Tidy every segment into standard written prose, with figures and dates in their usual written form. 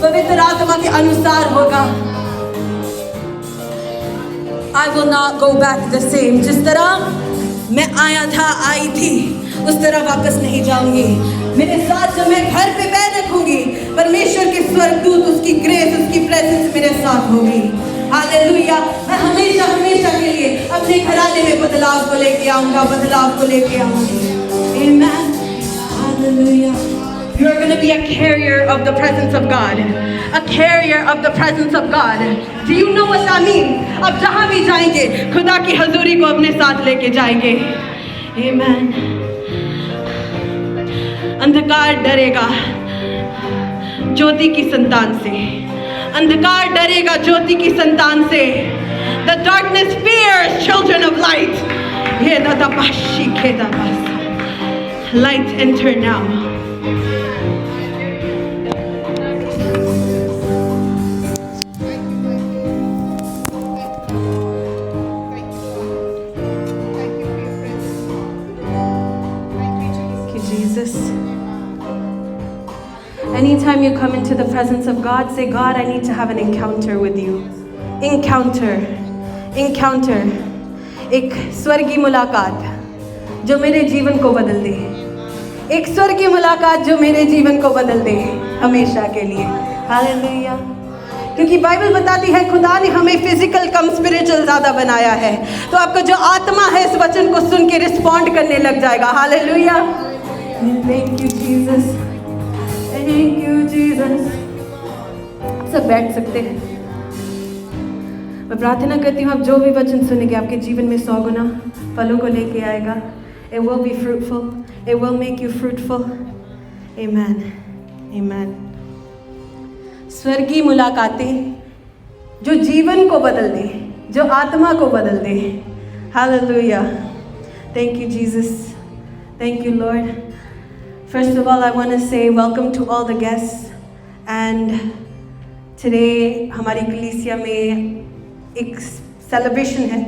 पवित्र आत्मा के अनुसार होगा। I will not go back the same. जिस तरह मैं आया था, आई थी, उस तरह वापस नहीं जाऊंगी। मेरे साथ जब मैं घर पे पैर रखूंगी, परमेश्वर के स्वर्गदूत, उसकी ग्रेस, उसकी प्रेजेंस मेरे साथ होगी। हालेलुया। मैं हमेशा हमेशा के लिए अपने घराने में बदलाव को लेके आऊंगा, बदलाव को लेके आऊंगी। Amen. Hallelujah. You are going to be a carrier of the presence of God. A carrier of the presence of God. Do you know what that means? आप जहाँ भी जाएंगे, खुदा की हजूरी को अपने साथ लेके जाएंगे। Amen. अंधकार डरेगा ज्योति की संतान से। अंधकार डरेगा ज्योति की संतान से। The darkness fears children of light. ये दादा बाशी के दादा। Light enter now. Anytime you come into the presence of God, say, God, I need to have an encounter with you. Encounter. Encounter. एक स्वर्गीय मुलाकात जो मेरे जीवन को बदल दे। एक स्वर्गीय मुलाकात जो मेरे जीवन को बदल दे हमेशा के लिए। हालेलुया। क्योंकि बाइबल बताती है खुदा ने हमें फिजिकल कम स्पिरिचुअल ज़्यादा बनाया है। तो आपका जो आत्मा है इस वचन को सुन के रिस्पॉन्ड करने लग जाएगा। Hallelujah. Thank you Jesus. Thank you, Jesus. आप सब बैठ सकते हैं। मैं प्रार्थना करती हूँ आप जो भी वचन सुनेंगे आपके जीवन में 100 गुना फलों को लेके आएगा। It will be fruitful. It will make you fruitful. Amen. Amen. स्वर्गीय मुलाकातें जो जीवन को बदल दे, जो आत्मा को बदल दे। Hallelujah. Thank you, Jesus. Thank you, Lord. First of all, I want to say welcome to all the guests. And today, हमारी कलीसिया में एक celebration है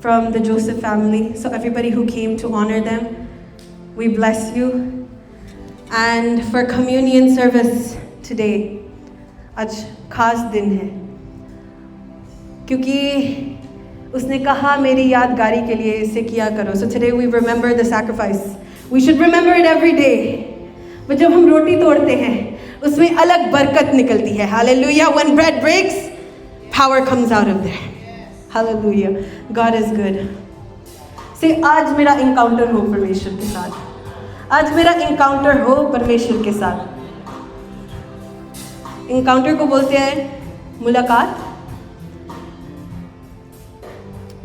from the Joseph family. So everybody who came to honor them, we bless you. And for communion service today, आज खास दिन है क्योंकि उसने कहा मेरी यादगारी के लिए इसे किया करो. So today we remember the sacrifice. We should remember it every day. but जब हम रोटी तोड़ते हैं उसमें अलग बरकत निकलती है. Hallelujah. When bread breaks, power comes out of there. Hallelujah. God is good. Say आज मेरा encounter हो परमेश्वर के साथ. आज मेरा encounter हो परमेश्वर के साथ. Encounter को बोलते हैं मुलाकात.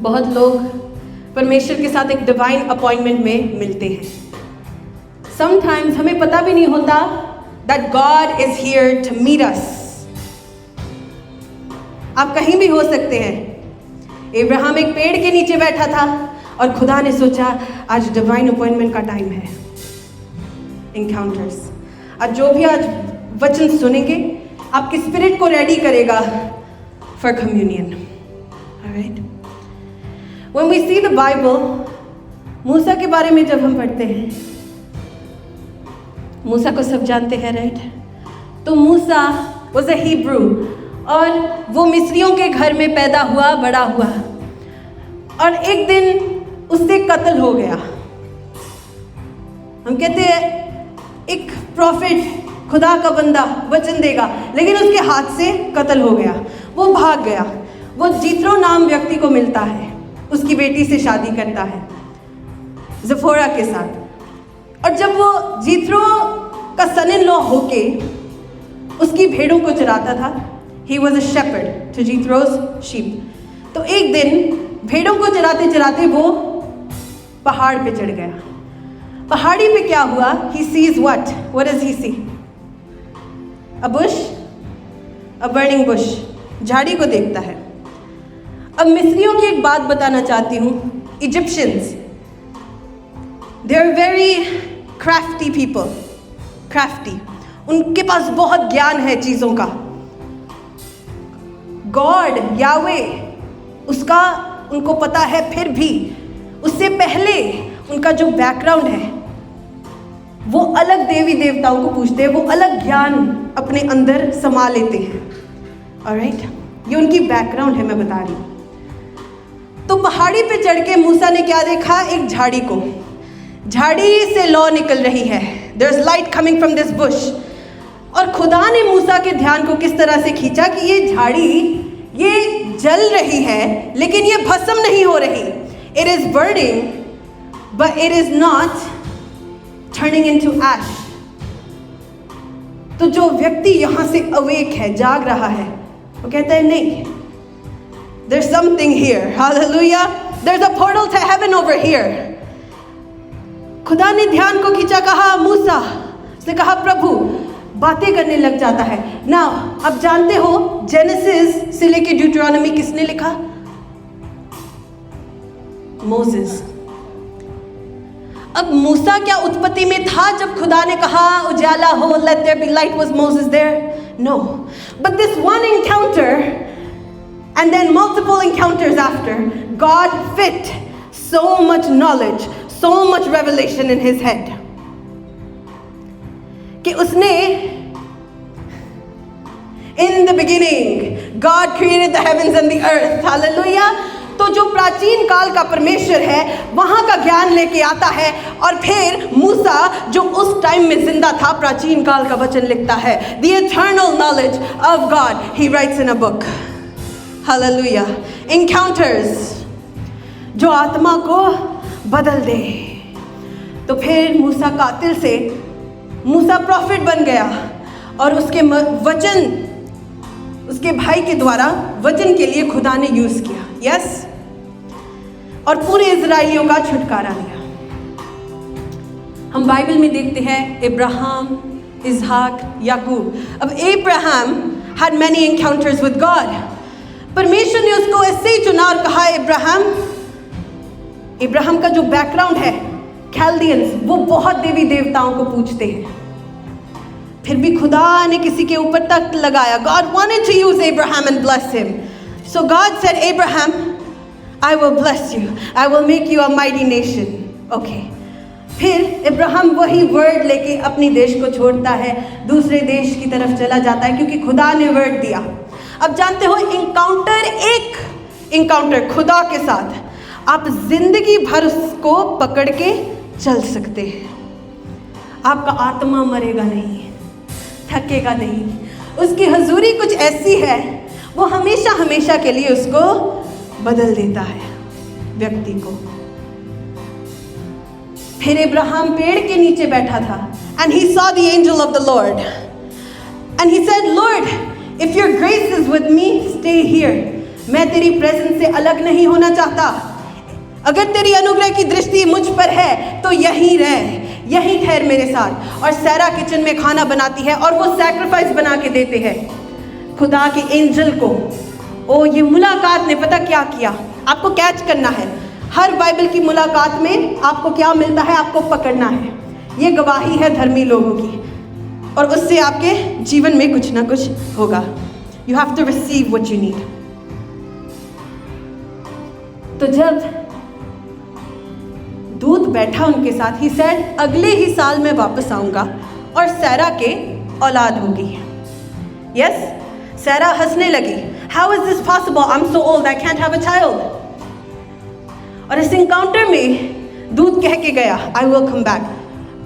बहुत लोग परमेश्वर के साथ एक डिवाइन अपॉइंटमेंट में मिलते हैं. Sometimes हमें पता भी नहीं होता that God is here to meet us. आप कहीं भी हो सकते हैं. इब्राहिम एक पेड़ के नीचे बैठा था और खुदा ने सोचा आज डिवाइन अपॉइंटमेंट का टाइम है. Encounters. आज जो भी आज वचन सुनेंगे आपके स्पिरिट को रेडी करेगा for communion. Alright. When we see the Bible, मूसा के बारे में जब हम पढ़ते हैं, मूसा को सब जानते हैं, राइट? तो मूसा was a Hebrew और वो मिस्रियों के घर में पैदा हुआ, बड़ा हुआ और एक दिन उससे कत्ल हो गया. हम कहते हैं एक प्रॉफिट, खुदा का बंदा वचन देगा, लेकिन उसके हाथ से कत्ल हो गया. वो भाग गया. वो जित्रो नाम व्यक्ति को मिलता है, उसकी बेटी से शादी करता है ज़िपोरा के साथ. और जब वो जित्रो का सन इन लॉ होके उसकी भेड़ों को चराता था, he was a shepherd to Jethro's sheep. तो एक दिन भेड़ों को चराते चराते वो पहाड़ पे चढ़ गया. पहाड़ी पे क्या हुआ? He sees what? What does he see? A bush? A burning bush. झाड़ी को देखता है. अब मिस्रियों की एक बात बताना चाहती हूँ. Egyptians, they are very crafty people. Crafty. उनके पास बहुत ज्ञान है चीज़ों का. God, Yahweh, उसका उनको पता है. फिर भी उससे पहले उनका जो बैकग्राउंड है वो अलग देवी देवताओं को पूजते हैं, वो अलग ज्ञान अपने अंदर समा लेते हैं। ऑलराइट, ये उनकी बैकग्राउंड है, मैं बता रही हूँ। तो पहाड़ी पे चढ़ के मूसा ने क्या देखा? एक झाड़ी को, झाड़ी से लौ निकल रही है, there is light coming from this bush. और खुदा ने मूसा के ध्यान को किस तरह से खींचा कि ये झाड़ी ये जल रही है, लेकिन ये भस्म नहीं हो रही। It is burning but it is not turning into ash. तो जो व्यक्ति यहां से अवेक है, जाग रहा है, वो कहता है नहीं, there's something here, hallelujah, there's a portal to heaven over here। खुदा ने ध्यान को खींचा, कहा मूसा, उसने कहा प्रभु, बातें करने लग जाता है ना। अब जानते हो जेनेसिस से लेके ड्यूटरोनॉमी किसने लिखा? मोसेस। अब मूसा क्या उत्पत्ति में था जब खुदा ने कहा उजाला हो, let there be light? Was Moses there? No, but this one encounter and then multiple encounters after, God fit so much knowledge, so much revelation in his head कि उसने in the beginning God created the heavens and the earth, hallelujah। तो जो प्राचीन काल का परमेश्वर है वहां का ज्ञान लेके आता है, और फिर मूसा जो उस टाइम में जिंदा था, प्राचीन काल का वचन लिखता है। The eternal knowledge of God he writes in a book, hallelujah। encounters जो आत्मा को बदल दे। तो फिर मूसा कातिल से मूसा प्रॉफिट बन गया, और उसके वचन, उसके भाई के द्वारा वचन के लिए खुदा ने यूज किया, यस, और पूरे इजराइलियों का छुटकारा दिया। हम बाइबल में देखते हैं इब्राहिम, इसहाक, याकूब। अब Ibrahim had many encounters with God। परमेश्वर ने उसको ऐसे ही चुना और कहा इब्राहिम का जो बैकग्राउंड है, कैल्डियंस, वो बहुत देवी देवताओं को पूजते हैं, फिर भी खुदा ने किसी के ऊपर तख्त लगाया। God wanted to use Abraham and bless him. So God said, Abraham, I will bless you. I will make you a mighty nation. Okay. फिर इब्राहिम वही वर्ड लेके अपनी देश को छोड़ता है, दूसरे देश की तरफ चला जाता है, क्योंकि खुदा ने वर्ड दिया। अब जानते हो, एक इनकाउंटर खुदा के साथ आप जिंदगी भर उसको पकड़ के चल सकते हैं। आपका आत्मा मरेगा नहीं, थकेगा नहीं। उसकी हजूरी कुछ ऐसी है, वो हमेशा हमेशा के लिए उसको बदल देता है व्यक्ति को। फिर इब्राहिम पेड़ के नीचे बैठा था, and he saw the angel of the Lord, and he said, Lord, if your grace is with me, stay here। मैं तेरी प्रेजेंस से अलग नहीं होना चाहता। अगर तेरी अनुग्रह की दृष्टि मुझ पर है तो यहीं रह, यहीं ठहर मेरे साथ। और सैरा किचन में खाना बनाती है, और वो सैक्रिफाइस बना के देते हैं खुदा के एंजल को। ओ, ये मुलाकात ने पता क्या किया? आपको कैच करना है। हर बाइबल की मुलाकात में आपको क्या मिलता है? आपको पकड़ना है। ये गवाही है धर्मी लोगों की, और उससे आपके जीवन में कुछ ना कुछ होगा। You have to receive what you need. तो जब दूत बैठा उनके साथ, ही सेड, अगले ही साल मैं वापस आऊंगा और सैरा के औलाद होगी। यस, सैरा हंसने लगी। How is this possible? I am so old, I can't have a child. और इस इनकाउंटर में दूत कह के गया, आई विल कम बैक।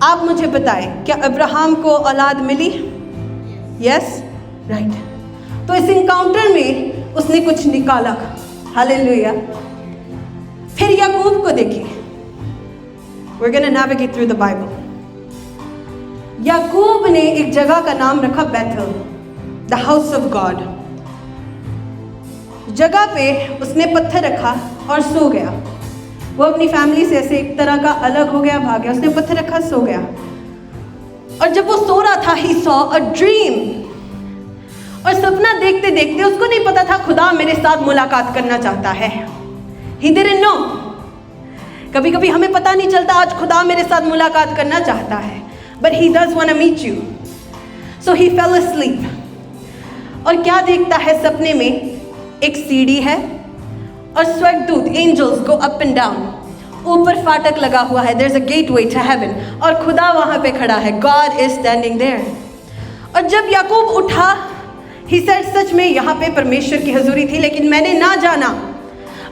आप मुझे बताएं, क्या अब्राहम को औलाद मिली? Yes, right. तो इस इनकाउंटर में उसने कुछ निकाला। हालेलुया। फिर याकूब को देखिए। We're going to navigate through the Bible. याकूब ने एक जगह का नाम रखा बेथल, the house of God। जगह पे उसने पत्थर रखा और सो गया। वो अपनी फैमिली से ऐसे एक तरह का अलग हो गया, भाग गया। उसने पत्थर रखा, सो गया। और जब वो सो रहा था, he saw a dream। और सपना देखते देखते उसको नहीं पता था खुदा मेरे साथ मुलाकात करना चाहता है। He didn't know। कभी कभी हमें पता नहीं चलता आज खुदा मेरे साथ मुलाकात करना चाहता है, but he does want to meet you। So he fell asleep। और क्या देखता है सपने में? एक सीढ़ी है और स्वर्गदूत, angels go up and down. ऊपर फाटक लगा हुआ है, there's a gateway to heaven, और खुदा वहाँ पे खड़ा है, God is standing there. और जब याकूब उठा, he said, सच में यहाँ पे परमेश्वर की हजूरी थी, लेकिन मैंने ना जाना.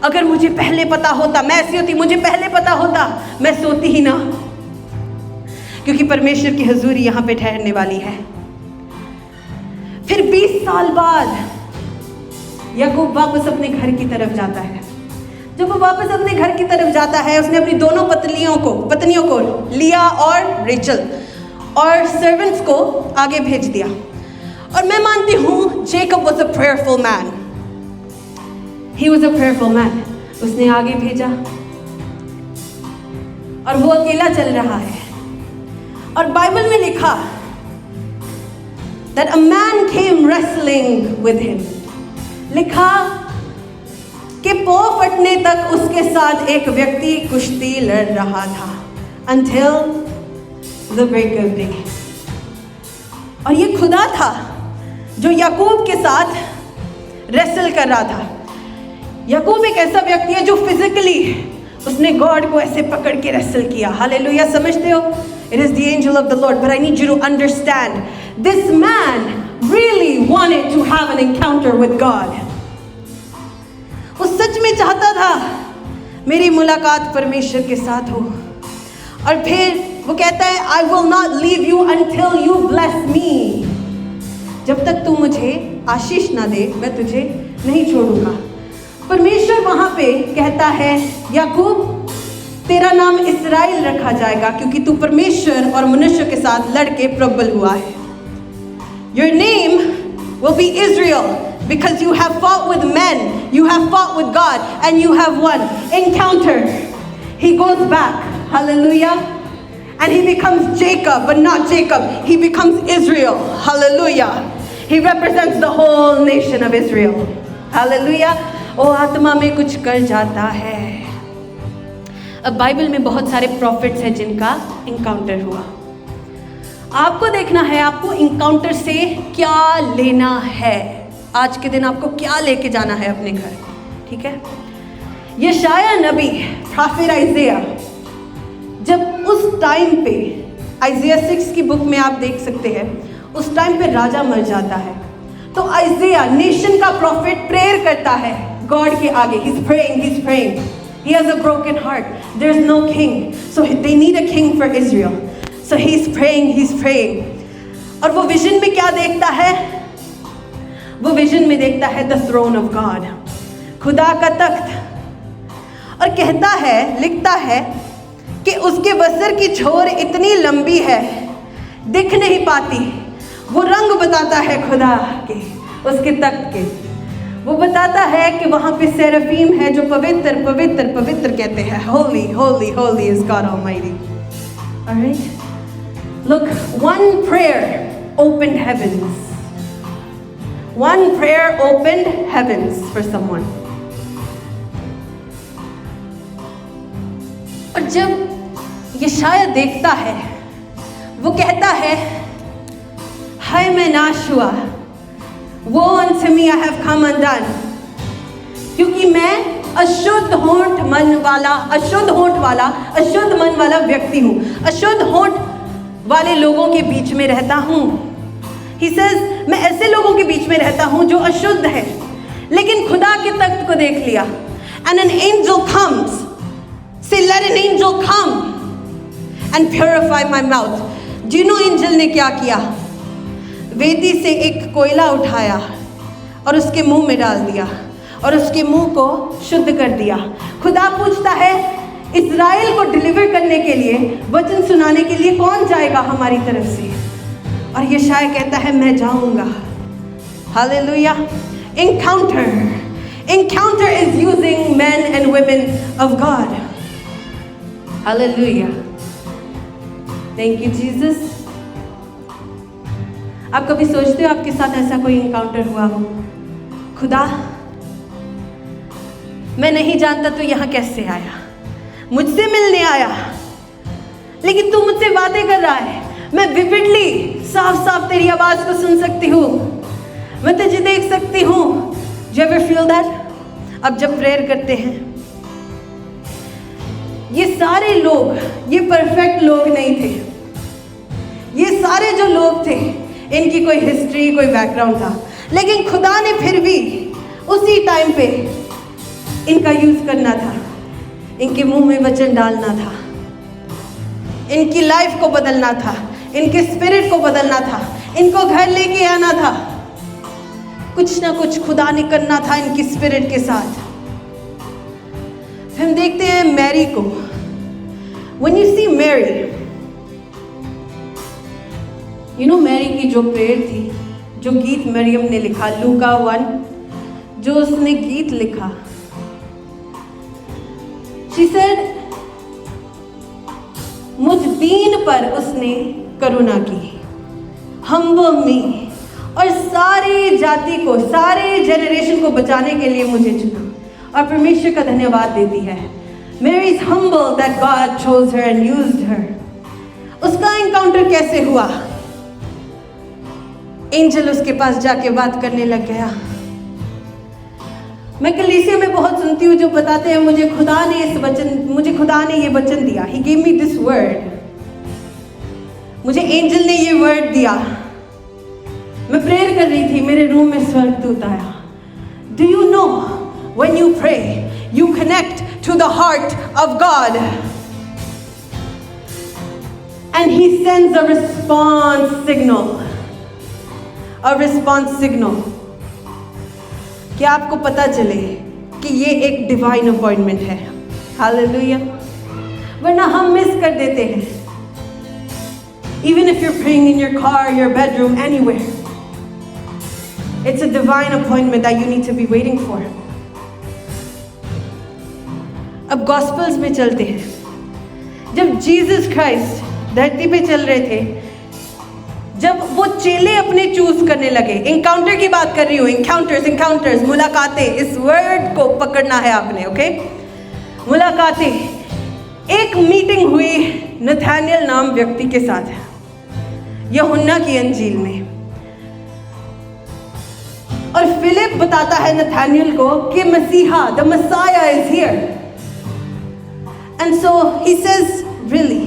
अगर मुझे पहले पता होता, मैं ऐसी होती, मुझे पहले पता होता, मैं सोती ही ना, क्योंकि परमेश्वर की हजूरी यहाँ पे ठहरने वाली है. फिर 20 साल बाद याकूब वापस अपने घर की तरफ जाता है. जब वो वापस अपने घर की तरफ जाता है, उसने अपनी दोनों पत्नियों को लिया और रेचल और सर्वेंट्स को आगे भेज दिया. और मैं मानती हूँ Jacob was a prayerful man. He was a prayerful man. उसने आगे भेजा और वो अकेला चल रहा है. और बाइबल में लिखा that a man came wrestling with him. लिखा कि पाँव फटने तक उसके साथ एक व्यक्ति कुश्ती लड़ रहा था, until the break of day. और ये खुदा था जो याकूब के साथ रेसल कर रहा था. याकूब एक ऐसा व्यक्ति है जो फिजिकली उसने गॉड को ऐसे पकड़ के रेसल किया. हालेलुया. समझते हो? It is the angel of the Lord, but I need you to understand, this man really wanted to have an encounter with God. वो सच में चाहता था मेरी मुलाकात परमेश्वर के साथ हो. और फिर वो कहता है, I will not leave you until you bless me. जब तक तू मुझे आशीष ना दे, मैं तुझे नहीं छोड़ूंगा. परमेश्वर वहां पे कहता है, याकूब तेरा नाम इस्राएल रखा जाएगा, क्योंकि तू परमेश्वर और मनुष्य के साथ लड़के प्रबल हुआ है. Your name will be Israel, because you have fought with men, you have fought with God, and you have won. Encounter. He goes back. Hallelujah. And he becomes Jacob, but not Jacob. He becomes Israel. Hallelujah. He represents the whole nation of Israel. Hallelujah. ओ आत्मा में कुछ कर जाता है. अब Bible में बहुत सारे प्रॉफिट्स हैं जिनका इनकाउंटर हुआ. आपको देखना है आपको इनकाउंटर से क्या लेना है. आज के दिन आपको क्या लेके जाना है अपने घर. ठीक है. यशाया नबी, प्रॉफिट आइज़िया, जब उस टाइम पे आइज़िया 6 की बुक में आप देख सकते हैं, उस टाइम पे राजा मर जाता है, तो आइज़िया नेशन का प्रॉफिट प्रेयर करता है गॉड के आगे. He's praying. He has a broken heart. There's no king. So they need a king for Israel. So he's praying. और वो विजन में क्या देखता है? वो विजन में देखता है the throne of God, खुदा का तख्त. और कहता है, लिखता है कि उसके वस्त्र की छोर इतनी लंबी है, दिख नहीं पाती. वो रंग बताता है खुदा के, उसके तख्त के. वो बताता है कि वहाँ पे सेराफीम है जो पवित्र पवित्र पवित्र कहते हैं. Holi Holi Holi is God almighty. Alright. Look, one prayer opened heavens. One prayer opened heavens for someone. और जब यशाया देखता है, वो कहता है, हाय मैं नाश हुआ. Woe unto me, I have come undone. क्योंकि मैं अशुद्ध होंठ मन वाला व्यक्ति हूँ. अशुद्ध होंठ वाले लोगों के बीच में रहता हूँ. He says, मैं ऐसे लोगों के बीच में रहता हूँ जो अशुद्ध है. लेकिन खुदा के तख्त को देख लिया. And an angel comes. Say, let an angel come and purify my mouth. Do you know angel ने क्या किया? वेदी से एक कोयला उठाया और उसके मुंह में डाल दिया और उसके मुंह को शुद्ध कर दिया. खुदा पूछता है, इज़राइल को डिलीवर करने के लिए, वचन सुनाने के लिए कौन जाएगा हमारी तरफ से? और यशाया कहता है, मैं जाऊंगा. Hallelujah. Encounter is using men and women of God. Hallelujah. Thank you, Jesus. आप कभी सोचते हो आपके साथ ऐसा कोई इनकाउंटर हुआ हो? खुदा, मैं नहीं जानता तू यहाँ कैसे आया, मुझसे मिलने आया, लेकिन तू मुझसे बातें कर रहा है. मैं विविडली साफ साफ तेरी आवाज को सुन सकती हूँ, मैं तुझे देख सकती हूँ. Do you ever feel that? अब जब प्रेयर करते हैं, ये सारे लोग, ये परफेक्ट लोग नहीं थे। ये सारे जो लोग थे, इनकी कोई हिस्ट्री, कोई बैकग्राउंड था, लेकिन खुदा ने फिर भी उसी टाइम पे इनका यूज करना था, इनके मुंह में वचन डालना था, इनकी लाइफ को बदलना था, इनके स्पिरिट को बदलना था, इनको घर लेके आना था। कुछ ना कुछ खुदा ने करना था इनकी स्पिरिट के साथ। हम देखते हैं मैरी को। When you see Mary, you know Mary की जो प्रेयर थी, जो गीत मरियम ने लिखा, लूका 1, जो उसने गीत लिखा, she said, मुझ दीन पर उसने करुणा की, humble me, और सारी जाति को, सारे जेनरेशन को बचाने के लिए मुझे चुना, और परमेश्वर का धन्यवाद देती है। Mary is humble that God chose her and used her. उसका एनकाउंटर कैसे हुआ? एंजल उसके पास जाके बात करने लग गया। मैं कलीसिया में बहुत सुनती हूँ जो बताते हैं मुझे खुदा ने ये वचन दिया। He gave me this word. मुझे एंजल ने ये वर्ड दिया। मैं प्रेयर कर रही थी, मेरे रूम में स्वर्गदूत आया। Do you know when you pray, you connect to the heart of God, and He sends a response signal. A response signal. क्या आपको पता चले कि ये एक डिवाइन अपॉइंटमेंट है? हालेलुया। वरना हम मिस कर देते हैं। Even if you're praying in your car, your bedroom, anywhere, it's a divine appointment that you need to be waiting for. अब गॉस्पल्स में चलते हैं। जब जीसस क्राइस्ट धरती पे चल रहे थे, जब वो चेले अपने चूज करने लगे, इनकाउंटर की बात कर रही हूँ, इनकाउंटर्स, मुलाकातें, इस वर्ड को पकड़ना है आपने, ओके? मुलाकातें। एक मीटिंग हुई नथानियल नाम व्यक्ति के साथ, यूहन्ना की अंजील में, और फिलिप बताता है नथानियल को कि मसीहा, the Messiah is here. And so he says, really,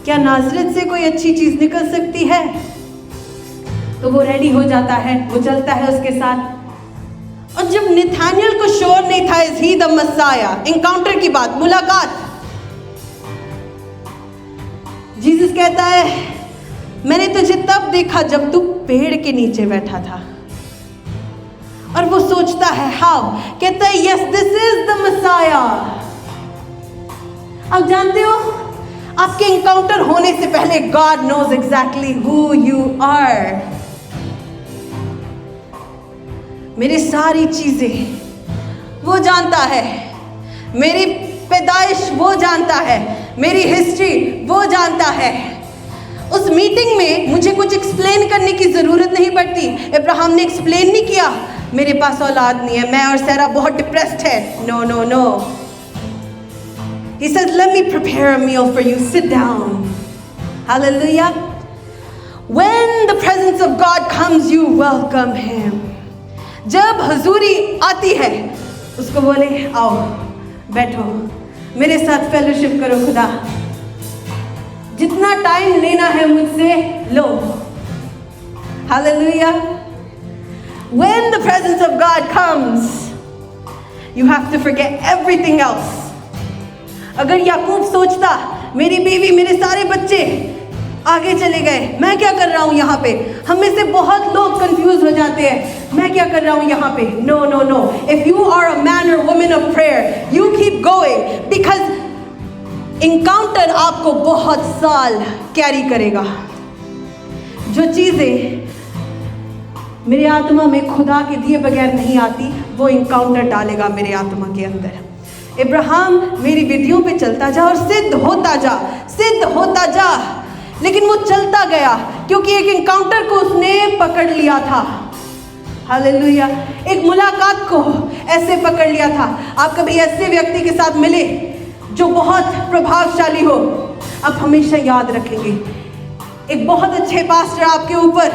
क्या नाज़रेत से कोई अच्छी चीज निकल सकती है? तो वो रेडी हो जाता है, वो चलता है उसके साथ। और जब नथानियल को श्योर नहीं था, is he the Messiah, encounter की बात, मुलाकात, जीसस कहता है, मैंने तुझे तब देखा जब तू पेड़ के नीचे बैठा था। और वो सोचता है, हाउ? कहता है, yes, this is the Messiah. अब जानते हो, आपके इनकाउंटर होने से पहले God knows exactly who you are. मेरी सारी चीजें वो जानता है, मेरी पैदाइश वो जानता है, मेरी हिस्ट्री वो जानता है। उस मीटिंग में मुझे कुछ एक्सप्लेन करने की जरूरत नहीं पड़ती। अब्राहम ने एक्सप्लेन नहीं किया, मेरे पास औलाद नहीं है, मैं और सारा बहुत डिप्रेस्ड है। No no no, He says, let me prepare a meal for you. Sit down. Hallelujah. When the presence of God comes, you welcome Him. जब हजूरी आती है, उसको बोले, आओ, बैठो, मेरे साथ फेलोशिप करो खुदा। जितना टाइम लेना है मुझसे, लो। Hallelujah. When the presence of God comes, you have to forget everything else. अगर याकूब सोचता, मेरी बीवी, मेरे सारे बच्चे आगे चले गए, मैं क्या कर रहा हूँ यहाँ पे? हम में से बहुत लोग कंफ्यूज हो जाते हैं, मैं क्या कर रहा हूँ यहाँ पे? No no no, if you are a man और woman of prayer, you keep going, because encounter आपको बहुत साल कैरी करेगा। जो चीजें मेरी आत्मा में खुदा के दिए बगैर नहीं आती, वो इनकाउंटर डालेगा मेरे आत्मा के अंदर। इब्राहिम, मेरी विधियों पे चलता जा और सिद्ध होता जा। लेकिन वो चलता गया क्योंकि एक इनकाउंटर को उसने पकड़ लिया था। हालेलुया। एक मुलाकात को ऐसे पकड़ लिया था। आप कभी ऐसे व्यक्ति के साथ मिले जो बहुत प्रभावशाली हो, आप हमेशा याद रखेंगे। एक बहुत अच्छे पास्टर आपके ऊपर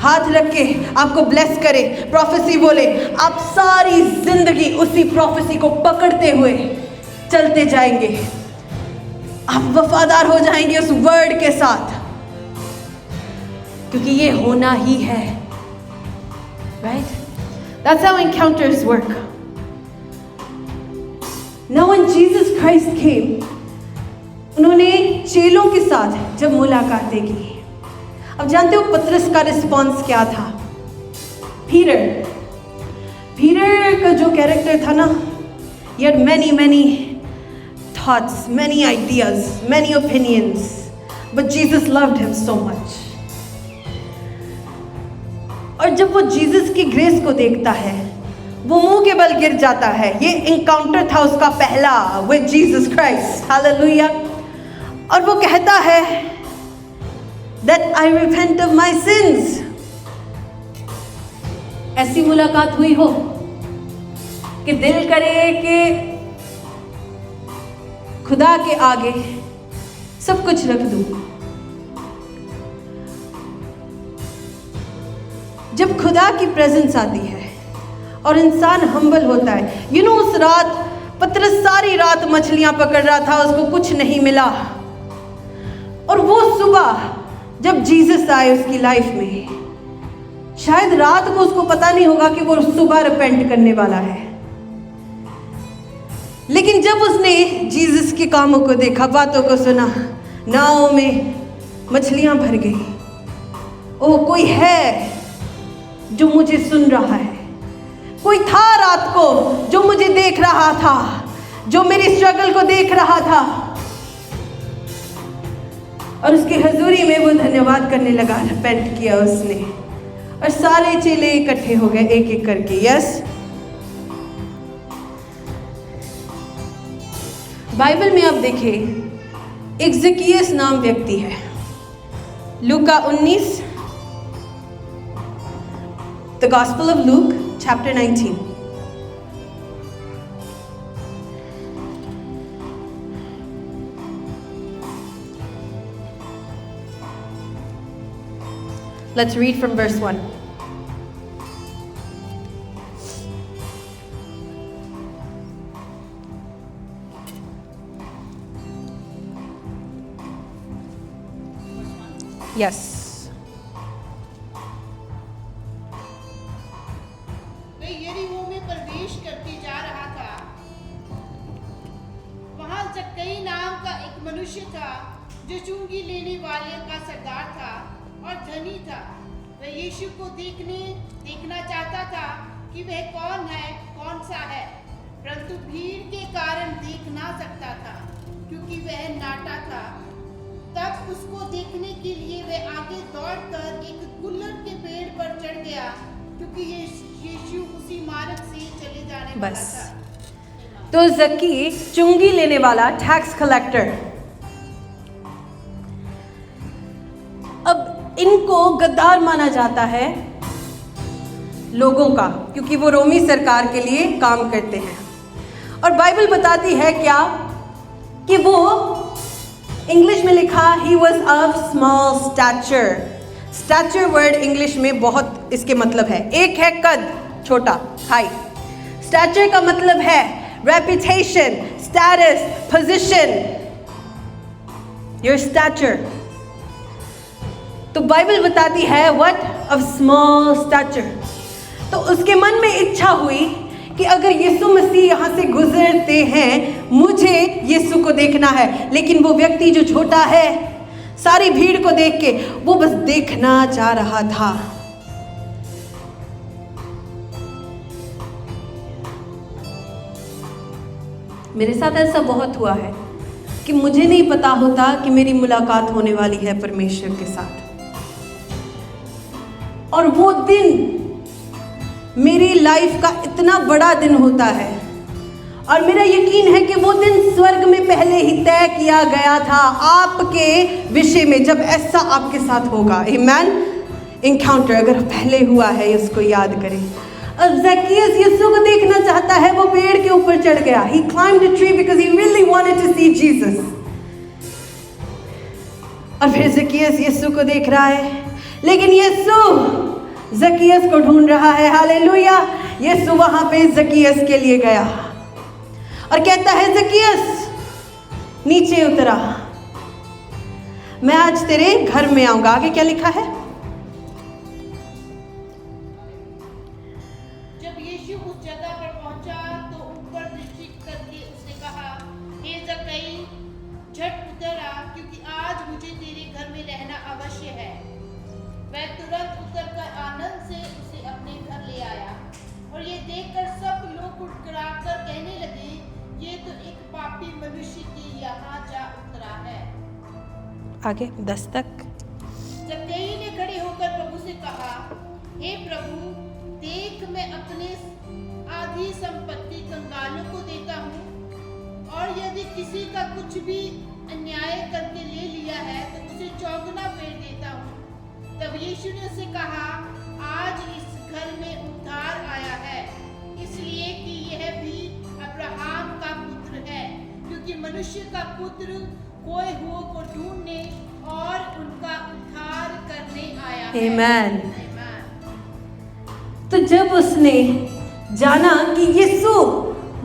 हाथ रख के आपको ब्लेस करे, प्रोफेसी बोले, आप सारी जिंदगी उसी प्रोफेसी को पकड़ते हुए चलते जाएंगे, आप वफादार हो जाएंगे उस वर्ड के साथ, क्योंकि ये होना ही है, right? That's how encounters work. Now when Jesus Christ came, उन्होंने चेलों के साथ जब मुलाकातें की, अब जानते हो पतरस का रिस्पॉन्स क्या था? पीटर का जो कैरेक्टर था ना, he had many thoughts, many ideas, many opinions, but Jesus loved him so much. और जब वो जीसस की ग्रेस को देखता है, वो मुंह के बल गिर जाता है। ये इनकाउंटर था उसका पहला विद जीसस क्राइस्ट, हालेलुया। और वो कहता है that I repent of my sins. ऐसी मुलाकात हुई हो कि दिल करे कि खुदा के आगे सब कुछ रख दूं। जब खुदा की प्रेजेंस आती है और इंसान हम्बल होता है, उस रात पतरस सारी रात मछलियां पकड़ रहा था, उसको कुछ नहीं मिला, और वो सुबह जब जीसस आए उसकी लाइफ में, शायद रात को उसको पता नहीं होगा कि वो सुबह रिपेंट करने वाला है, लेकिन जब उसने जीसस के कामों को देखा, बातों को सुना, नाव में मछलियां भर गई, ओह कोई है जो मुझे सुन रहा है, कोई था रात को जो मुझे देख रहा था, जो मेरी स्ट्रगल को देख रहा था, और उसकी हजूरी में वो धन्यवाद करने लगा, रिपेंट किया उसने, और सारे चेले इकट्ठे हो गए एक एक करके। यस, बाइबल में आप देखें, एक ज़कियस नाम व्यक्ति है, लूका 19, The Gospel of Luke, chapter 19. Let's read from verse 1. Yes. था जो चुंगी लेने वाले का सरदार था और धनी था। वह यीशु को देखना चाहता था कि वह कौन है, कौन सा है, परंतु भीड़ के कारण देख ना सकता था क्योंकि वह नाटा था। तब उसको देखने के लिए वह आगे दौड़कर एक गुलर के पेड़ पर चढ़ गया क्योंकि यीशु उसी मार्ग से चले जाने वाला था। तो जक्की चुंगी लेने वाला, टैक्स कलेक्टर, अब इनको गद्दार माना जाता है लोगों का, क्योंकि वो रोमी सरकार के लिए काम करते हैं। और बाइबल बताती है क्या कि वो, इंग्लिश में लिखा he was of small stature. Stature word English में बहुत इसके मतलब है, एक है कद, छोटा, हाइट। स्टैचर का मतलब है reputation, status, position, your stature. तो बाइबल बताती है व्हाट, ऑफ स्मॉल स्टैचर। तो उसके मन में इच्छा हुई कि अगर यीशु मसीह यहाँ से गुजरते हैं, मुझे यीशु को देखना है। लेकिन वो व्यक्ति जो छोटा है, सारी भीड़ को देख के वो बस देखना चाह रहा था। मेरे साथ ऐसा बहुत हुआ है कि मुझे नहीं पता होता कि मेरी मुलाकात होने वाली है परमेश्वर के साथ, और वो दिन मेरी लाइफ का इतना बड़ा दिन होता है, और मेरा यकीन है कि वो दिन स्वर्ग में पहले ही तय किया गया था आपके विषय में, जब ऐसा आपके साथ होगा। आमीन। इनकाउंटर अगर पहले हुआ है, इसको याद करें। अब ज़क्कियस यीशु को देखना चाहता है, वो पेड़ के ऊपर चढ़ गया। He climbed a tree because he really wanted to see Jesus. और फिर ज़क्कियस यीशु को देख रहा है, लेकिन यीशु ज़क्कियस को ढूंढ रहा है। हालेलुया। यीशु वहां पे ज़क्कियस के लिए गया, और कहता है ज़कियस नीचे उतरा, मैं आज तेरे घर में आऊंगा। आगे क्या लिखा है? जब यीशु उस जगह पर पहुंचा तो ऊपर दृष्टि करके उसने कहा, हे ज़क्कई, झट उतर आ, क्योंकि आज मुझे तेरे घर में रहना अवश्य है। वह तुरंत उतरकर आनंद से उसे अपने घर ले आया, और ये देखकर सब लोग कुड़कुड़ाकर कहने लगे, ये तो एक पापी मनुष्य की यहाँ जा उतरा है। आगे 10 तक। ज़क्कई ने खड़े होकर प्रभु से कहा, हे प्रभु, देख मैं अपने आधी संपत्ति कंगालों को देता हूँ, और यदि किसी का कुछ भी अन्याय करके ले लिया है तो उसे चौगुना फेर देता हूँ। तब यीशु ने उसे कहा, आज इस घर में उद्धार आया है, इसलिए कि यह भी अब्राहम का पुत्र है, क्योंकि मनुष्य का पुत्र खोए हुओं को ढूंढने और उनका उद्धार करने आया है। आमेन। तो जब उसने जाना कि यीशु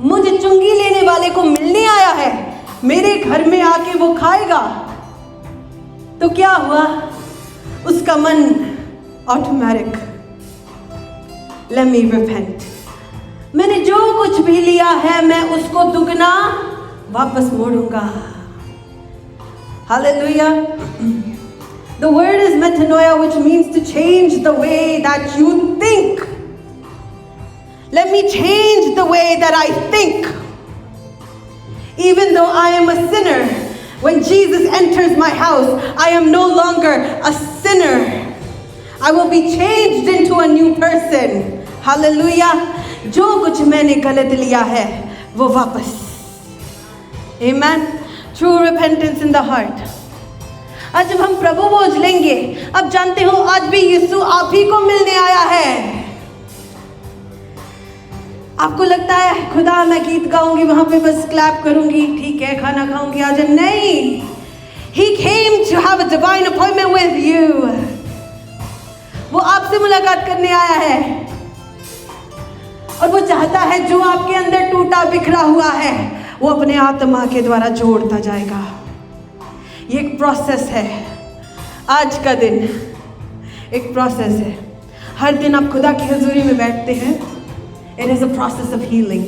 मुझे चुंगी लेने वाले को मिलने आया है, मेरे घर में आके वो खाएगा, तो क्या हुआ? उसका मन ऑटोमेटिक, लेट मी रिपेंट, मैंने जो कुछ भी लिया है मैं उसको दुगना वापस मोड़ूंगा। Hallelujah. The word is metanoia, which means to change the way that you think. Let me change the way that I think. Even though I am a sinner, when Jesus enters my house, I am no longer a sinner. I will be changed into a new person. Hallelujah. जो कुछ मैंने गलत लिया है वो वापस। Amen. True repentance in the heart. आज जब हम प्रभु भोज लेंगे, अब जानते हो आज भी यीशु आप ही को मिलने आया है। आपको लगता है खुदा मैं गीत गाऊंगी वहां पे बस क्लैप करूंगी, ठीक है, खाना खाऊंगी आज, नहीं। He came to have a divine appointment with you. वो आपसे मुलाकात करने आया है, और वो चाहता है जो आपके अंदर टूटा बिखरा हुआ है वो अपने आत्मा के द्वारा जोड़ता जाएगा। ये एक प्रोसेस है। आज का दिन एक प्रोसेस है। हर दिन आप खुदा की हजूरी में बैठते हैं। It is a process of healing.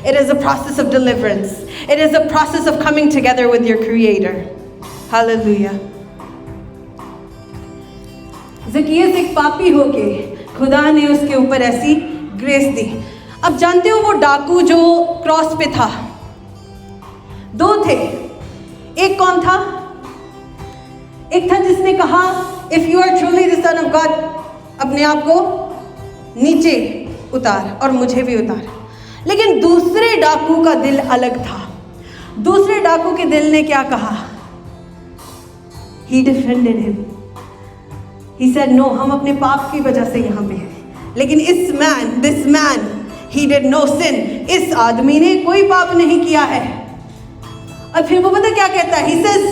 It is a process of deliverance. It is a process of coming together with your Creator. Hallelujah. ज़कियस एक पापी होके खुदा ने उसके ऊपर ऐसी ग्रेस दी। अब जानते हो वो डाकू जो क्रॉस पे था, 2 थे। एक कौन था? एक था जिसने कहा if you are truly the son of God, अपने आप को नीचे उतार और मुझे भी उतार। लेकिन दूसरे डाकू का दिल अलग था। दूसरे डाकू के दिल ने क्या कहा? He defended him. He said no, हम अपने पाप की वजह से यहाँ पे हैं। लेकिन this man, he did no sin. इस आदमी ने कोई पाप नहीं किया है। और फिर वो पता क्या कहता है? He says,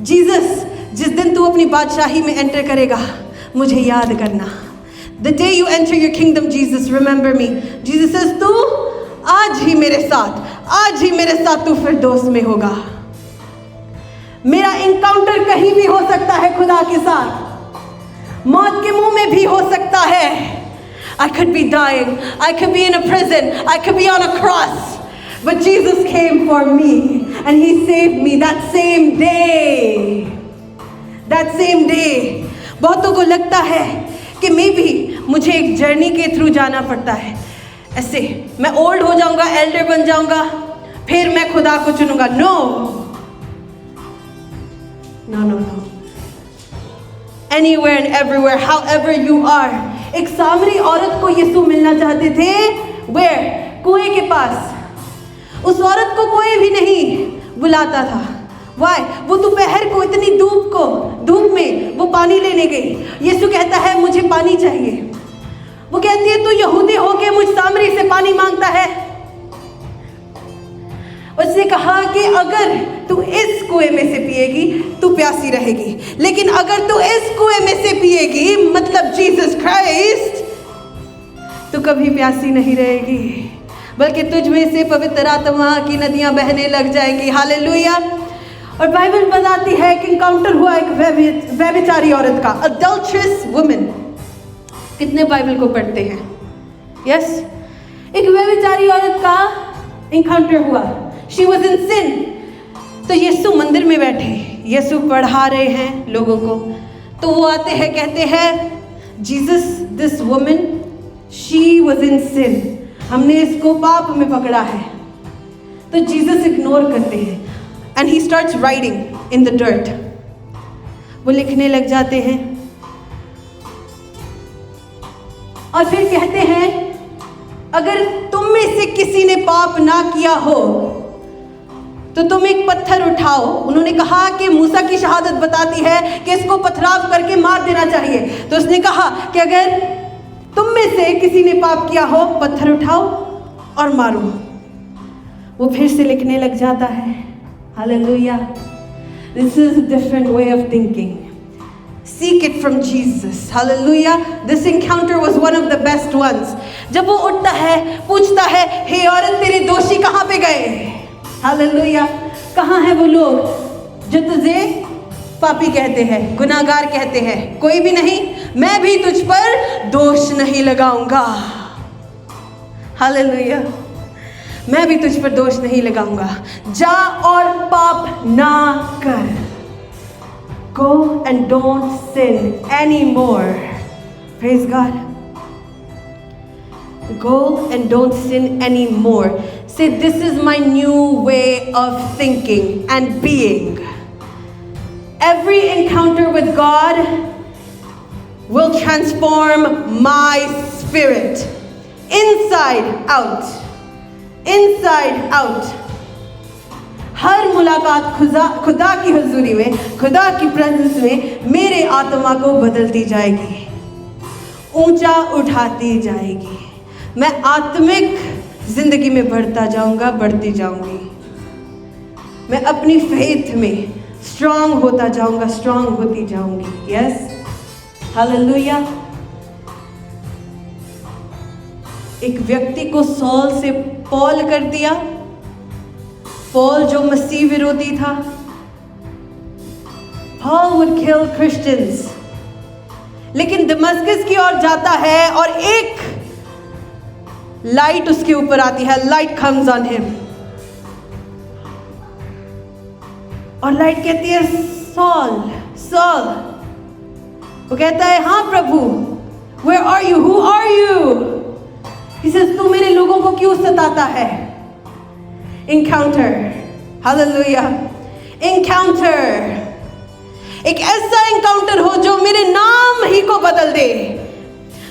Jesus, जिस दिन तू अपनी बादशाही में एंटर करेगा मुझे याद करना। The day you enter your kingdom, Jesus, remember me. Jesus says, तू आज ही मेरे साथ तू फिरदौस में होगा। मेरा इनकाउंटर कहीं भी हो सकता है खुदा के साथ, मौत के मुंह में भी हो सकता है। I could be dying, I could be in a prison, I could be on a cross, but Jesus came for me and He saved me that same day. बहुतों को लगता है कि मे बी मुझे एक जर्नी के through जाना पड़ता है। ऐसे मैं ओल्ड हो जाऊंगा, एल्डर बन जाऊंगा, फिर मैं खुदा को चुनूंगा। No. Anywhere and everywhere, however you are. एक सामरी औरत को यीशु मिलना चाहते थे। Where? कुएं के पास। उस औरत को कोई भी नहीं बुलाता था। Why? वो दोपहर को इतनी धूप में वो पानी लेने गई। यीशु कहता है मुझे पानी चाहिए। वो कहती है तू यहूदी होके मुझ सामरी से पानी मांगता है। उसने कहा कि अगर तू इस कुएं में से पिएगी तू प्यासी रहेगी, लेकिन अगर तू इस कुएं में से पिएगी, मतलब जीसस क्राइस्ट, तो कभी प्यासी नहीं रहेगी। बल्कि तुझ में से पवित्र आत्मा की नदियां बहने लग जाएंगी। हालेलुया। और बाइबल बताती है कि इनकाउंटर हुआ एक व्यभिचारी औरत का, अडल्ट्रस वुमन। कितने बाइबल को पढ़ते हैं? यस, एक व्यभिचारी औरत का इनकाउंटर हुआ। शी वॉज इन सिन। तो यीशु मंदिर में बैठे, यीशु पढ़ा रहे हैं लोगों को, तो वो आते हैं, कहते हैं Jesus, this woman she was in sin, हमने इसको पाप में पकड़ा है। तो जीसस इग्नोर करते हैं and he starts writing in the dirt. वो लिखने लग जाते हैं और फिर कहते हैं अगर तुम में से किसी ने पाप ना किया हो तो तुम एक पत्थर उठाओ। उन्होंने कहा कि मूसा की शहादत बताती है कि इसको पथराव करके मार देना चाहिए। तो उसने कहा कि अगर तुम में से किसी ने पाप किया हो, पत्थर उठाओ और मारो। वो फिर से लिखने लग जाता है। Hallelujah. This is a different way of thinking. Seek it from Jesus. Hallelujah. This encounter was one of the best ones. जब वो उठता है, पूछता है, हे औरत तेरे दोषी कहाँ पे गए? हालेलुया। कहाँ हैं वो लोग जो तुझे पापी कहते हैं, गुनाहगार कहते हैं? कोई भी नहीं, मैं भी तुझ पर दोष नहीं लगाऊंगा। हालेलुया। मैं भी तुझ पर दोष नहीं लगाऊंगा। जा और पाप ना कर। Go and don't sin anymore. Praise God. Go and don't sin anymore. Say, this is my new way of thinking and being. Every encounter with God will transform my spirit. Inside out. Inside out. हर मुलाकात खुदा की हुजूरी में, खुदा की presence में मेरे आत्मा को बदलती जाएगी, ऊंचा उठाती जाएगी। मैं आत्मिक जिंदगी में बढ़ता जाऊंगा, बढ़ती जाऊंगी। मैं अपनी फेथ में स्ट्रांग होता जाऊंगा, स्ट्रांग होती जाऊंगी। Yes, hallelujah. एक व्यक्ति को सॉल से पॉल कर दिया। पॉल जो मसीह विरोधी था, Paul would kill Christians, लेकिन दमस्कस की ओर जाता है और एक लाइट उसके ऊपर आती है। लाइट comes on him और लाइट कहती है, सॉल सॉल। वो कहता है, हाँ प्रभु, where are you, who are you? He says, तू मेरे लोगों को क्यों सताता है? Encounter. Hallelujah. Encounter. एक ऐसा encounter हो जो मेरे नाम ही को बदल दे,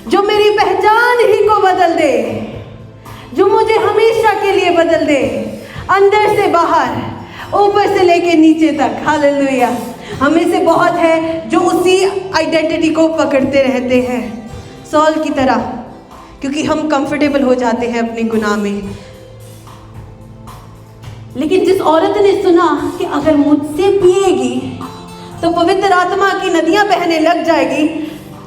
जो मेरी पहचान ही को बदल दे, जो मुझे हमेशा के लिए बदल दे, अंदर से बाहर, ऊपर से लेके नीचे तक। हालेलुया। हमें से बहुत है जो उसी आइडेंटिटी को पकड़ते रहते हैं, सॉल की तरह, क्योंकि हम कंफर्टेबल हो जाते हैं अपने गुनाह में। लेकिन जिस औरत ने सुना कि अगर मुझसे पिएगी तो पवित्र आत्मा की नदियां बहने लग जाएगी,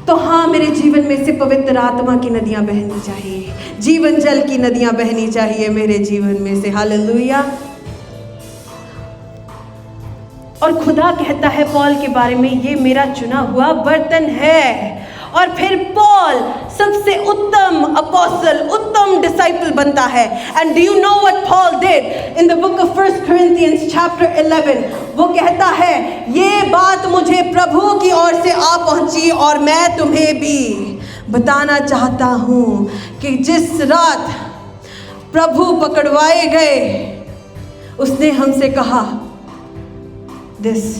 तो हाँ, मेरे जीवन में से पवित्र आत्मा की नदियां बहनी चाहिए, जीवन जल की नदियां बहनी चाहिए मेरे जीवन में से। हालेलुया। और खुदा कहता है पॉल के बारे में, ये मेरा चुना हुआ बर्तन है। और फिर पॉल सबसे उत्तम अपोस्टल, उत्तम डिसाइपल बनता है। And do you know what Paul did in the book of 1 Corinthians chapter 11? वो कहता है, ये बात मुझे प्रभु की ओर से आ पहुंची और मैं तुम्हें भी बताना चाहता हूँ कि जिस रात प्रभु पकड़वाए गए, उसने हमसे कहा, दिस,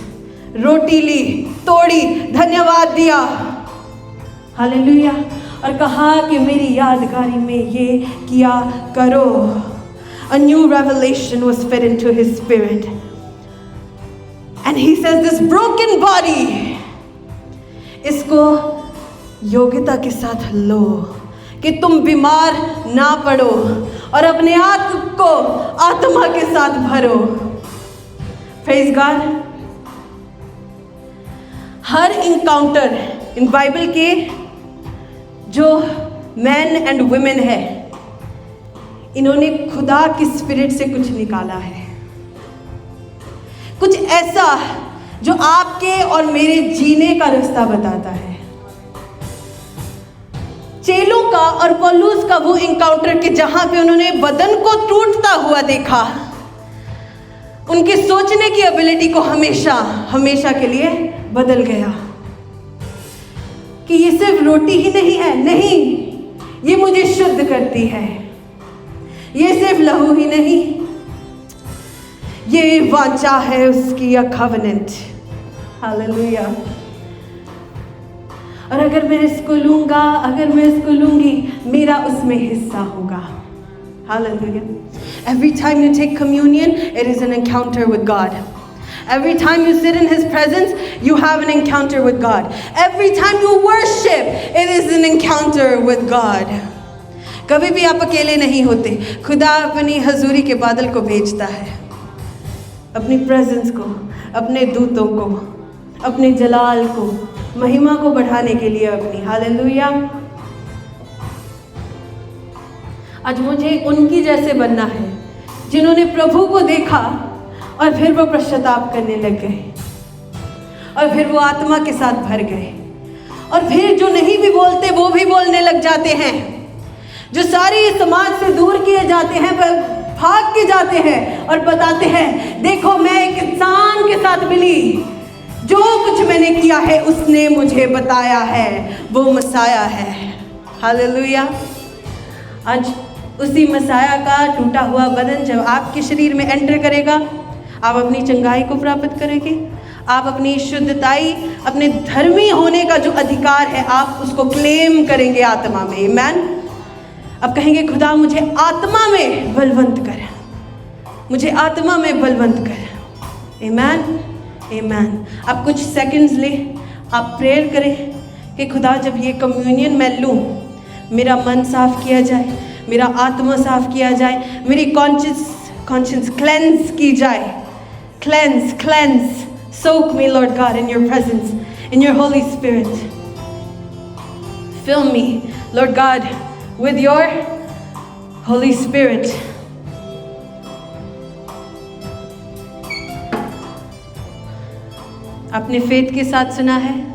रोटी ली, तोड़ी, धन्यवाद दिया। हालेलुया। और कहा कि मेरी यादगारी में ये किया करो। A new revelation was fed into his spirit. And he says, this broken body, इसको योग्यता के साथ लो कि तुम बीमार ना पड़ो और अपने आप को आत्मा के साथ भरो। Praise God. हर इनकाउंटर इन बाइबल के जो मैन एंड वुमेन है, इन्होंने खुदा की स्पिरिट से कुछ निकाला है, कुछ ऐसा जो आपके और मेरे जीने का रास्ता बताता है। चेलों का और पौलुस का वो इनकाउंटर कि जहां पे उन्होंने बदन को टूटता हुआ देखा, उनके सोचने की एबिलिटी को हमेशा हमेशा के लिए बदल गया कि ये सिर्फ रोटी ही नहीं है, नहीं, ये मुझे शुद्ध करती है। ये सिर्फ लहू ही नहीं, ये वाचा है उसकी, अ कवेनेंट। हालेलुया। और अगर मैं इसको लूंगा, अगर मैं इसको लूंगी, मेरा उसमें हिस्सा होगा। Hallelujah. Every time you take communion, it is an encounter with God. Every time you sit in His presence, you have an encounter with God. Every time you worship, it is an encounter with God. कभी भी आप अकेले नहीं होते। खुदा अपनी हजूरी के बादल को भेजता है, अपनी प्रेजेंस को, अपने दूतों को, अपने जलाल को, महिमा को बढ़ाने के लिए अपनी। हालेलुया। आज मुझे उनकी जैसे बनना है जिन्होंने प्रभु को देखा और फिर वो पश्चाताप करने लग गए, और फिर वो आत्मा के साथ भर गए, और फिर जो नहीं भी बोलते वो भी बोलने लग जाते हैं, जो सारी समाज से दूर किए जाते हैं पर भाग के जाते हैं और बताते हैं, देखो मैं एक इंसान के साथ मिली, जो कुछ मैंने किया है उसने मुझे बताया है, वो मसाया है। हालेलुया। आज उसी मसाया का टूटा हुआ बदन जब आपके शरीर में एंटर करेगा, आप अपनी चंगाई को प्राप्त करेंगे, आप अपनी शुद्धताई, अपने धर्मी होने का जो अधिकार है, आप उसको क्लेम करेंगे आत्मा में। आमीन। अब कहेंगे, खुदा मुझे आत्मा में बलवंत कर, मुझे आत्मा में बलवंत कर। आमीन, आमीन। आप कुछ सेकंड्स ले, आप प्रेयर करें कि खुदा जब ये कम्युनियन मैं लूँ, मेरा मन साफ किया जाए, मेरा आत्मा साफ किया जाए, मेरी कॉन्शियंस क्लेंस की जाए। Cleanse, soak me, Lord God, in your presence, in your Holy Spirit. Fill me, Lord God, with your Holy Spirit. आपने फेथ के साथ सुना है।